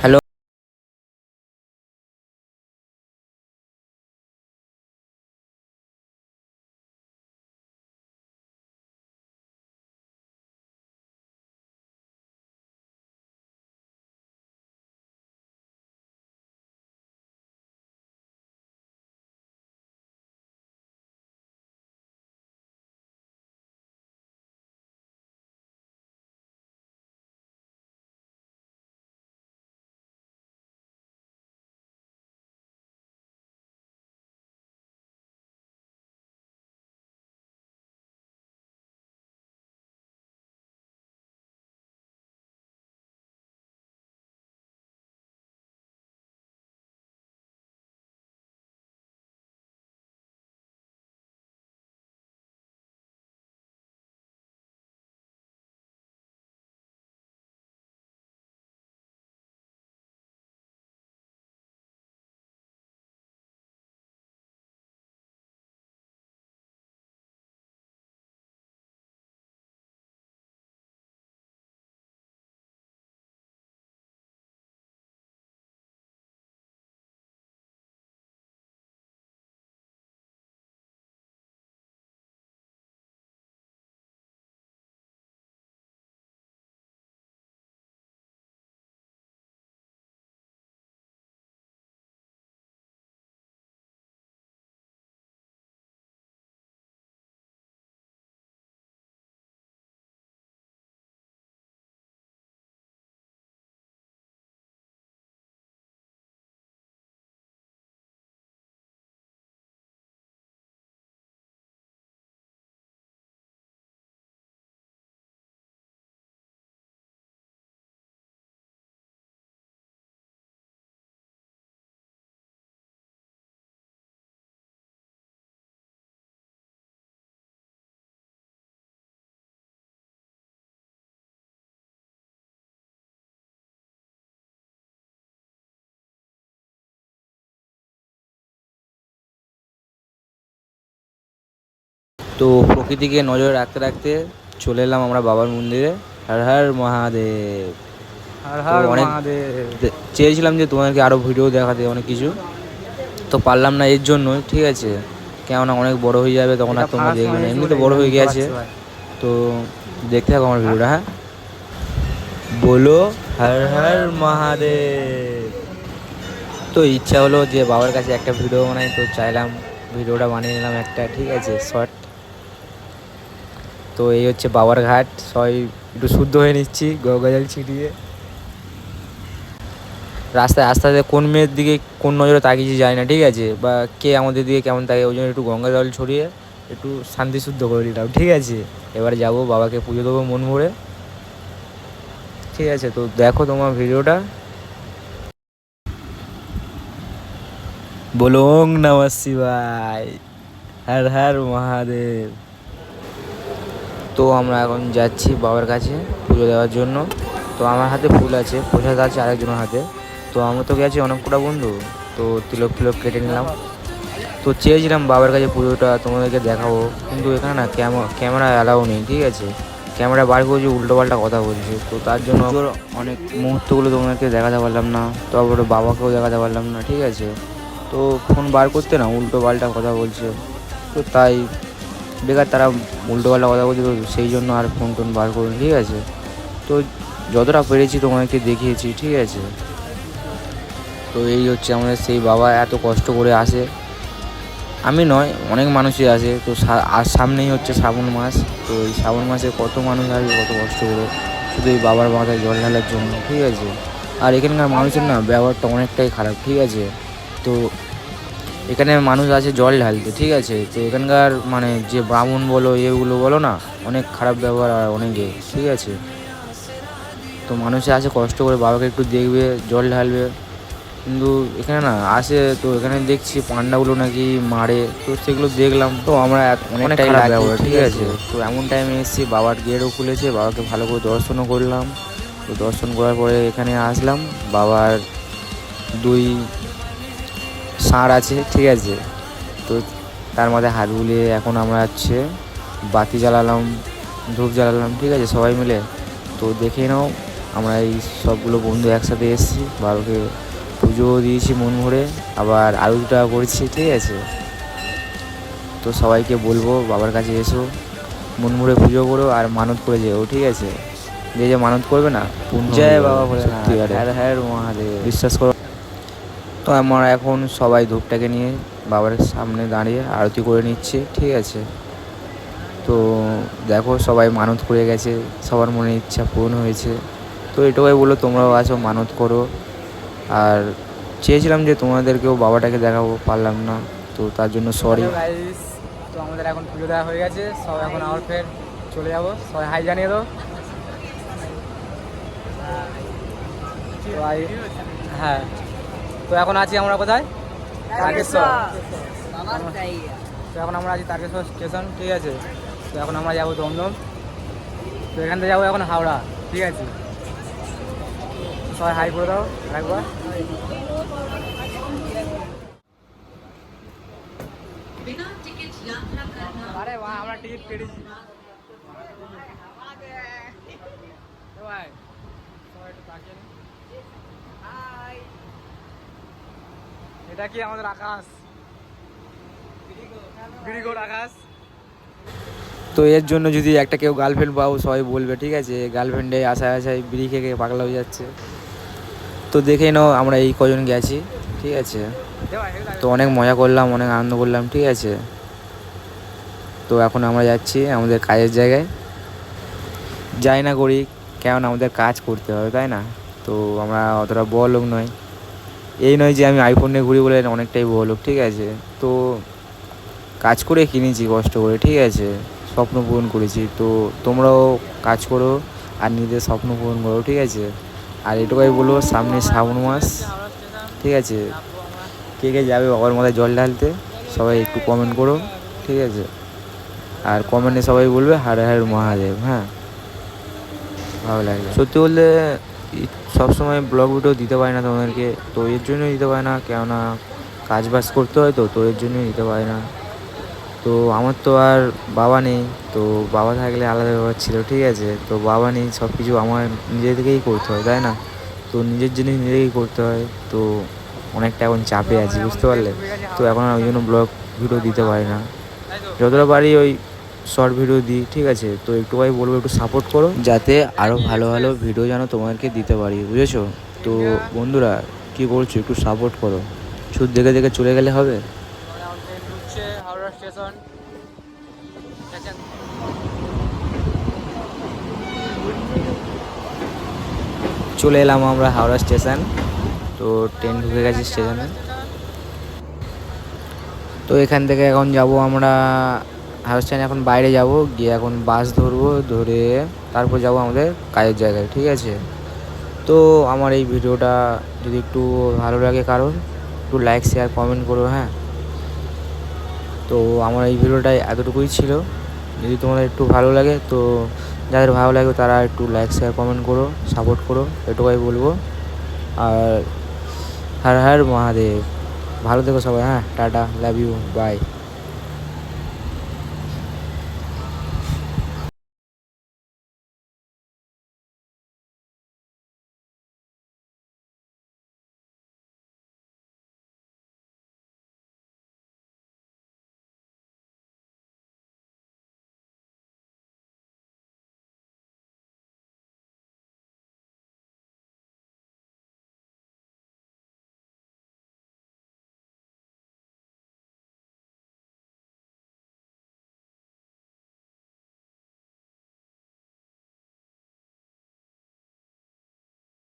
Hello. তো প্রকৃতিকে নজরে রাখতে রাখতে চলে এলাম আমরা বাবার মন্দিরে। হর হর মহাদেব। হর তো হর অনেক মহাদেব। চেয়েছিলাম যে তোমাদেরকে আরও ভিডিও দেখাতে অনেক কিছু, তো পারলাম না এর জন্যই, ঠিক আছে? কেননা অনেক বড় হয়ে যাবে, তখন এটা আর তোমরা ফাঁস দেখবে হয়ে না, গেছে এমনি তো বলে বড় আমি হয়ে গেছে। চালাচ্ছি ভাই। তো দেখতে থাকো আমার ভিডিওটা, হ্যাঁ। বলো হর হর মহাদেব। তো ইচ্ছা হলো যে বাবার কাছে একটা ভিডিও বানাই, তো চাইলাম ভিডিওটা বানিয়ে নিলাম একটা, ঠিক আছে, শর্ট। তো এই হচ্ছে বাবার ঘাট, সবাই একটু শুদ্ধ হয়ে নিচ্ছি গঙ্গা জল ছিটিয়ে। রাস্তায় আস্তে আস্তে কোন মেয়ের দিকে কোন নজরে তাকিয়েছি যায় না, ঠিক আছে, বা কে আমাদের দিকে কেমন তাকিয়ে, ওই জন্য একটু গঙ্গা জল ছড়িয়ে একটু শান্তি শুদ্ধ করে নিলাম, ঠিক আছে। এবার যাব বাবাকে পুজো দেবো মন ভরে, ঠিক আছে। তো দেখো তোমার ভিডিওটা। বলো ওং নমঃ শিবায়, হর হর মহাদেব। তো আমরা এখন যাচ্ছি বাবার কাছে পুজো দেওয়ার জন্য। তো আমার হাতে ফুল আছে, প্রসাদ আছে আরেকজনের হাতে। তো আমরা তো গেছি অনেক কটা বন্ধু, তো তিলক ফিলক কেটে নিলাম। তো চেয়েছিলাম বাবার কাছে পুজোটা তোমাদেরকে দেখাবো, কিন্তু এখানে না ক্যামেরা অ্যালাউ নেই, ঠিক আছে। ক্যামেরা বার করছি, উল্টোপাল্টা কথা বলছে, তো তার জন্য অনেক মুহূর্তগুলো তোমাদেরকে দেখাতে পারলাম না, তারপরে বাবাকেও দেখাতে পারলাম না, ঠিক আছে। তো ফোন বার করতে না উল্টোপাল্টা কথা বলছে, তো তাই বেকার তারা উল্টোপাল্টা কথা বলছে, তো সেই জন্য আর ফোন টোন বার করুন, ঠিক আছে। তো যতটা পেরেছি তোমাদেরকে দেখিয়েছি, ঠিক আছে। তো এই হচ্ছে আমাদের সেই বাবা, এত কষ্ট করে আসে, আমি নয় অনেক মানুষই আসে। তো আর সামনেই হচ্ছে শ্রাবণ মাস, তো এই শ্রাবণ মাসে কত মানুষ আসে কত কষ্ট করে শুধু এই বাবার মাথায় জল ঢালার জন্য, ঠিক আছে। আর এখানকার মানুষের না ব্যবহারটা অনেকটাই খারাপ, ঠিক আছে। তো এখানে মানুষ আসে জল ঢালতে, ঠিক আছে, তো এখানকার মানে যে ব্রাহ্মণ বলো এগুলো বলো না, অনেক খারাপ ব্যবহার আর অনেকে, ঠিক আছে। তো মানুষে আসে কষ্ট করে বাবাকে একটু দেখবে, জল ঢালবে, কিন্তু এখানে না আসে, তো এখানে দেখছি পান্ডাগুলো নাকি মারে, তো সেগুলো দেখলাম, তো আমরা অনেকটাই খারাপ ব্যবহার, ঠিক আছে। তো এমন টাইমে এসেছি, বাবার গেটও খুলেছে, বাবাকে ভালো করে দর্শনও করলাম। তো দর্শন করার পরে এখানে আসলাম, বাবার দুই ষাঁড় আছে, ঠিক আছে। তো তার মধ্যে হাত বুলিয়ে এখন আমরা হচ্ছে বাতি জ্বালালাম, ধূপ জ্বালালাম, ঠিক আছে, সবাই মিলে। তো দেখে নাও আমরা এই সবগুলো বন্ধু একসাথে এসেছি, বাবাকে পুজোও দিয়েছি মন ভরে, আবার আরতিটা করেছি, ঠিক আছে। তো সবাইকে বলবো বাবার কাছে এসো, মন ভরে পুজো করো আর মানত করে যেও, ঠিক আছে। যে যে মানত করবে না পূর্ণ জয় বাবা বলে, সত্যি হ্যাঁ হ্যাঁ মহাদেব, বিশ্বাস করো। তো আমরা এখন সবাই ধূপটাকে নিয়ে বাবার সামনে দাঁড়িয়ে আরতি করে নিচ্ছি, ঠিক আছে। তো দেখো সবাই মানত করে গেছে, সবার মনে ইচ্ছা পূরণ হয়েছে। তো এটুকুই বলো, তোমরাও আসো মানত করো। আর চেয়েছিলাম যে তোমাদেরকেও বাবাটাকে দেখাবো, পারলাম না, তো তার জন্য সরি। তো আমাদের এখন পুজো দেওয়া হয়ে গেছে, সব এখন আবার ফের চলে যাবো। সবাই হাই জানিয়ে দাও। হ্যাঁ, তো এখন আছি আমরা কোথায়? তারকেশ্বর। তো এখন আমরা আছি তারকেশ্বর স্টেশন, ঠিক আছে। তো এখন আমরা যাবো দমদম। তো এখান থেকে যাবো এখন হাওড়া, ঠিক আছে। সবাই হাই করে দাও একবার। আরে ভাই আমরা টিকিট কেটেছি ভাই, সবাই একটু তাকিয়ে নিন। এটা কি আমাদের আকাশ, গিরিগোর আকাশ। তো এর জন্য যদি একটা কেউ গার্লফ্রেন্ড পাও সবাই বলবে, ঠিক আছে। গার্লফ্রেন্ডে আশায় আশায় বিড়ি খেয়ে পাগলা হয়ে যাচ্ছে। তো দেখে নাও আমরা এই কজন গেছি, ঠিক আছে। তো অনেক মজা করলাম, অনেক আনন্দ করলাম, ঠিক আছে। তো এখন আমরা যাচ্ছি আমাদের কাজের জায়গায়। যাই না করি, কেমন আমাদের কাজ করতে হবে, তাই না। তো আমরা অতটা বড় লোক নয়, এই নয় যে আমি আইফোন নিয়ে ঘুরি বলে অনেকটাই বড় লোক, ঠিক আছে। তো কাজ করে কিনেছি কষ্ট করে, ঠিক আছে, স্বপ্ন পূরণ করেছি। তো তোমরাও কাজ করো আর নিজেদের স্বপ্ন পূরণ করো, ঠিক আছে। আর এটুকুই বলবো, সামনে শ্রাবণ মাস, ঠিক আছে। কে কে যাবে বাবার মাথায় জল ঢালতে সবাই একটু কমেন্ট করো, ঠিক আছে। আর কমেন্টে সবাই বলবে হর হর মহাদেব, হ্যাঁ। ভালো লাগলো। সত্যি বলতে সবসময় ব্লগ ভিডিও দিতে পারি না তোমাদেরকে, তো এর জন্যই দিতে পারি না, কেননা কাজ বাজ করতে হয়, তো এর জন্যই দিতে পারি না। তো আমার তো আর বাবা নেই, তো বাবা থাকলে আলাদা ব্যাপার ছিল, ঠিক আছে। তো বাবা নেই, সব কিছু আমার নিজে থেকেই করতে হয়, তাই না। তো নিজের জিনিস নিজেকেই করতে হয়, তো অনেকটা এখন চাপে আছি, বুঝতে পারলে। তো এখন আর ওই জন্য ব্লগ ভিডিও দিতে পারি না, যতটা পারি ওই শর্ট ভিডিও দিই, ঠিক আছে। তো একটুখানি বলবো একটু সাপোর্ট করো, যাতে আরও ভালো ভালো ভিডিও যেন তোমাদেরকে দিতে পারি, বুঝেছো। তো বন্ধুরা কী করছো, একটু সাপোর্ট করো, শুধু দেখে দেখে চলে গেলে হবে। হাওড়া স্টেশন চলে এলাম আমরা হাওড়া স্টেশন। তো ট্রেন ঢুকে গেছে স্টেশনে। তো এখান থেকে এখন যাব আমরা হাওড়া স্টেশনে, এখন বাইরে যাব, গিয়ে এখন বাস ধরবো, ধরে তারপর যাব আমাদের কাজের জায়গায়, ঠিক আছে। তো আমার এই ভিডিওটা যদি একটু ভালো লাগে কারণ একটু লাইক শেয়ার কমেন্ট করো, হ্যাঁ। তো আমার এই ভিডিওটা এতটুকুই ছিল, যদি তোমাদের একটু ভালো লাগে, তো যাদের ভালো লাগবে তারা একটু লাইক শেয়ার কমেন্ট করো, সাপোর্ট করো, এটুকুই বলবো। আর হর হর মহাদেব, ভালো থেকো সবাই, হ্যাঁ, টাটা, লাভ ইউ, বাই।